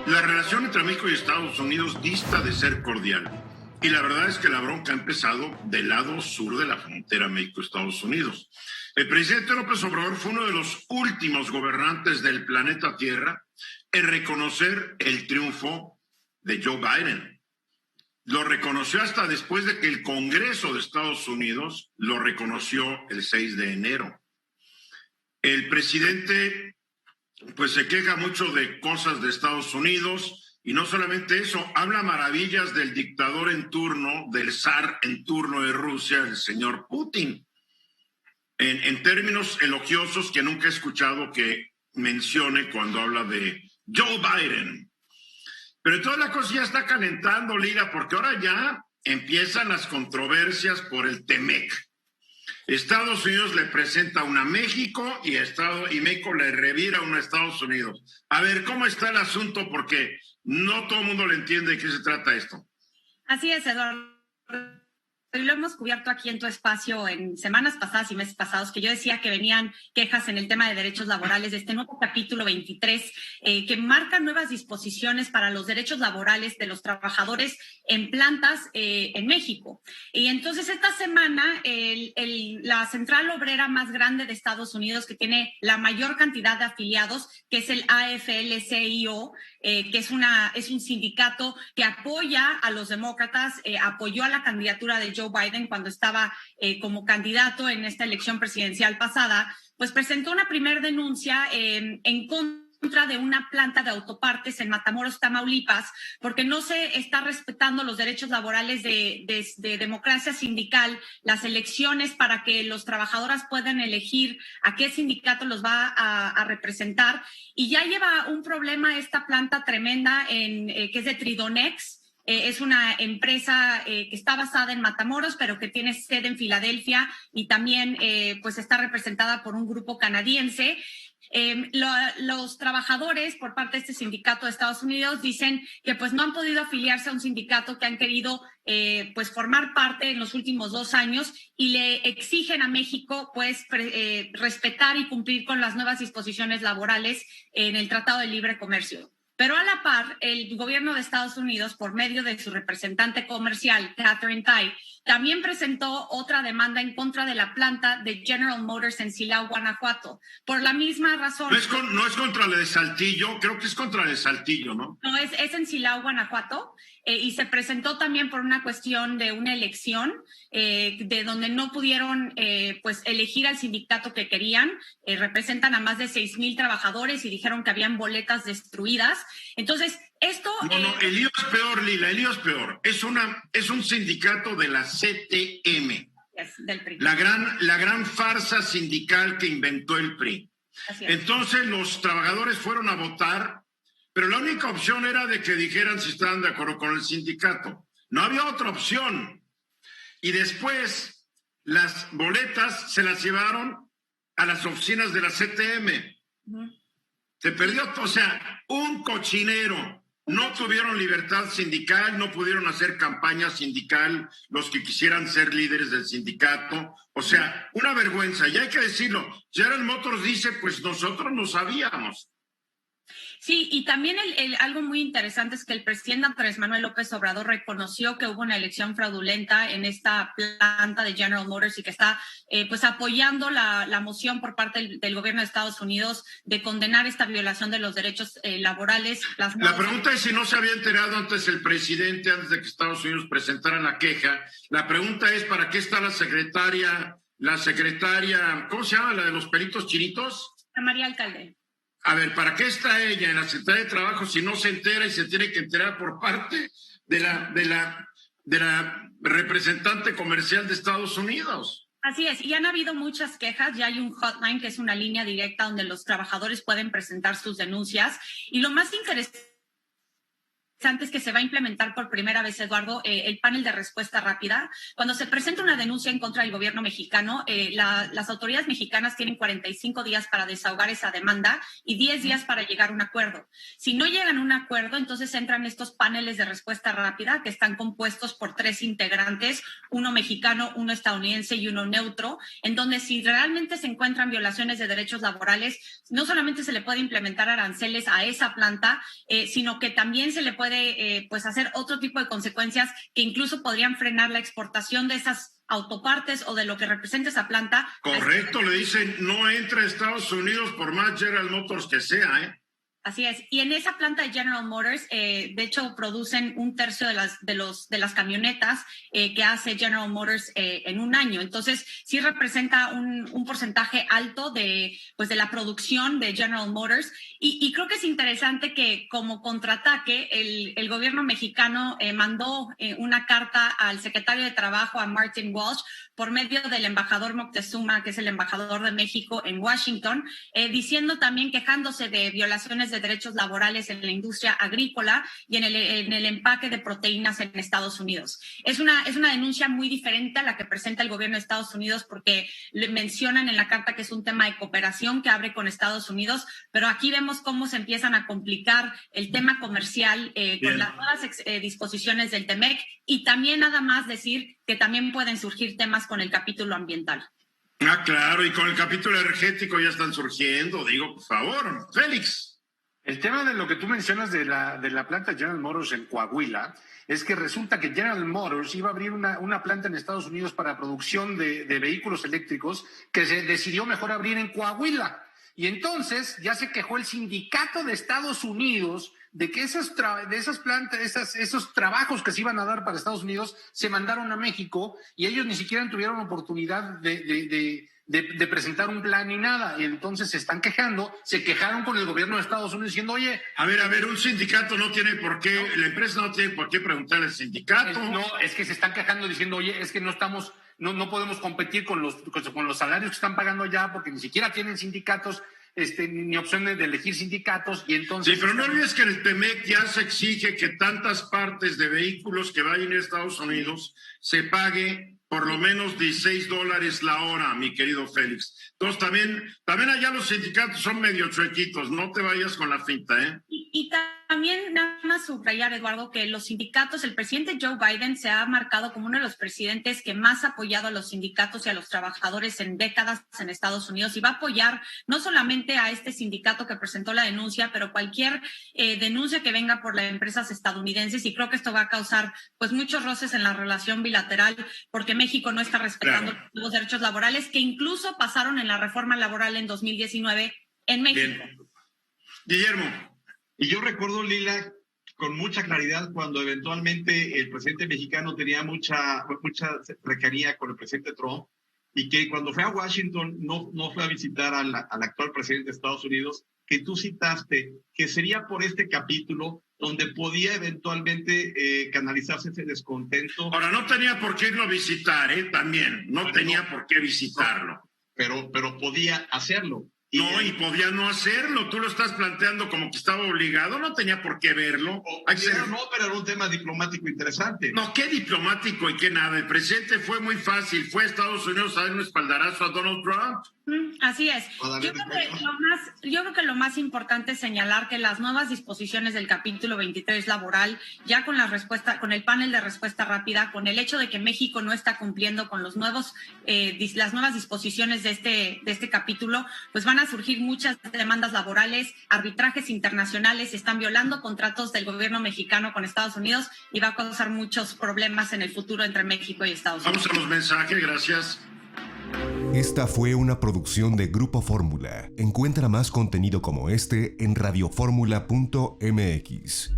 La relación entre México y Estados Unidos dista de ser cordial. Y la verdad es que la bronca ha empezado del lado sur de la frontera México-Estados Unidos. El presidente López Obrador fue uno de los últimos gobernantes del planeta Tierra en reconocer el triunfo de Joe Biden. Lo reconoció hasta después de que el Congreso de Estados Unidos lo reconoció el 6 de enero. El presidente pues se queja mucho de cosas de Estados Unidos y no solamente eso, habla maravillas del dictador en turno, del zar en turno de Rusia, el señor Putin, en términos elogiosos que nunca he escuchado que mencione cuando habla de Joe Biden. Pero toda la cosa ya está calentando, Lila, porque ahora ya empiezan las controversias por el TEMEC. Estados Unidos le presenta una a México y México le revira una a Estados Unidos. A ver, ¿cómo está el asunto? Porque no todo el mundo le entiende de qué se trata esto. Así es, Eduardo. Lo hemos cubierto aquí en tu espacio en semanas pasadas y meses pasados, que yo decía que venían quejas en el tema de derechos laborales de este nuevo capítulo 23, que marca nuevas disposiciones para los derechos laborales de los trabajadores en plantas en México. Y entonces esta semana la central obrera más grande de Estados Unidos, que tiene la mayor cantidad de afiliados, que es el AFL-CIO, que es un sindicato que apoya a los demócratas, apoyó a la candidatura de Joe Biden cuando estaba como candidato en esta elección presidencial pasada, pues presentó una primera denuncia en contra de una planta de autopartes en Matamoros, Tamaulipas, porque no se está respetando los derechos laborales de democracia sindical, las elecciones para que los trabajadores puedan elegir a qué sindicato los va a representar. Y ya lleva un problema esta planta tremenda que es de Tridonex. Es una empresa que está basada en Matamoros, pero que tiene sede en Filadelfia y también pues está representada por un grupo canadiense. Los trabajadores por parte de este sindicato de Estados Unidos dicen que pues no han podido afiliarse a un sindicato que han querido pues formar parte en los últimos 2 años y le exigen a México pues respetar y cumplir con las nuevas disposiciones laborales en el Tratado de Libre Comercio. Pero a la par, el gobierno de Estados Unidos, por medio de su representante comercial, Katherine Tai, también presentó otra demanda en contra de la planta de General Motors en Silao, Guanajuato, por la misma razón. No es contra la de Saltillo, creo que es contra la de Saltillo, ¿no? No, es en Silao, Guanajuato, y se presentó también por una cuestión de una elección de donde no pudieron pues elegir al sindicato que querían. Representan a más de 6,000 trabajadores y dijeron que habían boletas destruidas. Entonces, esto... No, el lío es peor, Lila, el lío es peor. Es un sindicato de la CTM. Del PRI. La gran farsa sindical que inventó el PRI. Entonces los trabajadores fueron a votar, pero la única opción era de que dijeran si estaban de acuerdo con el sindicato. No había otra opción. Y después las boletas se las llevaron a las oficinas de la CTM. Se perdió, o sea, un cochinero. No tuvieron libertad sindical, no pudieron hacer campaña sindical los que quisieran ser líderes del sindicato. O sea, una vergüenza, y hay que decirlo. General Motors dice, pues nosotros no sabíamos. Sí, y también algo muy interesante es que el presidente Andrés Manuel López Obrador reconoció que hubo una elección fraudulenta en esta planta de General Motors y que está pues apoyando la moción por parte del gobierno de Estados Unidos de condenar esta violación de los derechos laborales. La pregunta es si no se había enterado antes el presidente, antes de que Estados Unidos presentara la queja. La pregunta es, ¿para qué está la secretaria, ¿cómo se llama? ¿La de los pelitos chinitos? María Alcalde. A ver, ¿para qué está ella en la Secretaría de Trabajo si no se entera y se tiene que enterar por parte de la representante comercial de Estados Unidos? Así es, y han habido muchas quejas, ya hay un hotline que es una línea directa donde los trabajadores pueden presentar sus denuncias, y lo más interesante es que se va a implementar por primera vez, Eduardo, el panel de respuesta rápida. Cuando se presenta una denuncia en contra del gobierno mexicano, las autoridades mexicanas tienen 45 días para desahogar esa demanda y 10 días para llegar a un acuerdo. Si no llegan a un acuerdo, entonces entran estos paneles de respuesta rápida que están compuestos por 3 integrantes, uno mexicano, uno estadounidense y uno neutro, en donde si realmente se encuentran violaciones de derechos laborales, no solamente se le puede implementar aranceles a esa planta, sino que también se le puede pues hacer otro tipo de consecuencias que incluso podrían frenar la exportación de esas autopartes o de lo que representa esa planta. Correcto, le dicen no entra a Estados Unidos por más General Motors que sea, ¿eh? Así es. Y en esa planta de General Motors, de hecho, producen 1/3 de las camionetas que hace General Motors en un año. Entonces, sí representa un porcentaje alto de la producción de General Motors. Y creo que es interesante que como contraataque, el gobierno mexicano mandó una carta al secretario de Trabajo, a Martin Walsh, por medio del embajador Moctezuma, que es el embajador de México en Washington, diciendo también, quejándose de violaciones de derechos laborales en la industria agrícola y en el empaque de proteínas en Estados Unidos. Es una denuncia muy diferente a la que presenta el gobierno de Estados Unidos, porque le mencionan en la carta que es un tema de cooperación que abre con Estados Unidos, pero aquí vemos cómo se empiezan a complicar el tema comercial con las nuevas disposiciones del TEMEC, y también nada más decir que también pueden surgir temas con el capítulo ambiental. Ah, claro, y con el capítulo energético ya están surgiendo, digo, por favor, Félix. El tema de lo que tú mencionas de la planta General Motors en Coahuila es que resulta que General Motors iba a abrir una planta en Estados Unidos para producción de vehículos eléctricos que se decidió mejor abrir en Coahuila. Y entonces ya se quejó el sindicato de Estados Unidos de que esos trabajos que se iban a dar para Estados Unidos se mandaron a México y ellos ni siquiera tuvieron oportunidad de presentar un plan ni nada. Y entonces se están quejando, se quejaron con el gobierno de Estados Unidos diciendo, oye... A ver, un sindicato no tiene por qué, no, la empresa no tiene por qué preguntarle al sindicato. Es que se están quejando diciendo, oye, es que no podemos competir con los salarios que están pagando allá porque ni siquiera tienen sindicatos, ni opción de elegir sindicatos, y entonces... Sí, pero no olvides que en el TEMEC ya se exige que tantas partes de vehículos que vayan a Estados Unidos se pague por lo menos $16 la hora, mi querido Félix. Entonces también allá los sindicatos son medio chuequitos, no te vayas con la finta, ¿eh? Y también nada más subrayar, Eduardo, que los sindicatos, el presidente Joe Biden se ha marcado como uno de los presidentes que más ha apoyado a los sindicatos y a los trabajadores en décadas en Estados Unidos, y va a apoyar no solamente a este sindicato que presentó la denuncia, pero cualquier denuncia que venga por las empresas estadounidenses, y creo que esto va a causar pues muchos roces en la relación bilateral, porque México no está respetando los derechos laborales que incluso pasaron en la reforma laboral en 2019 en México. Bien. Guillermo. Y yo recuerdo, Lila, con mucha claridad cuando eventualmente el presidente mexicano tenía mucha cercanía con el presidente Trump, y que cuando fue a Washington no fue a visitar al actual presidente de Estados Unidos, que tú citaste que sería por este capítulo donde podía eventualmente canalizarse ese descontento. Ahora, no tenía por qué irlo a visitar, también, no tenía por qué visitarlo. Pero podía hacerlo. Y podía no hacerlo. Tú lo estás planteando como que estaba obligado. No tenía por qué verlo. Pero era un tema diplomático interesante. No, qué diplomático y qué nada. El presidente fue muy fácil. Fue a Estados Unidos a dar un espaldarazo a Donald Trump. Así es. Yo creo que lo más importante es señalar que las nuevas disposiciones del capítulo 23 laboral, ya con con el panel de respuesta rápida, con el hecho de que México no está cumpliendo con las nuevas disposiciones de este capítulo, pues van a surgir muchas demandas laborales, arbitrajes internacionales, se están violando contratos del gobierno mexicano con Estados Unidos, y va a causar muchos problemas en el futuro entre México y Estados Unidos. Vamos a los mensajes, gracias. Esta fue una producción de Grupo Fórmula. Encuentra más contenido como este en radioformula.mx.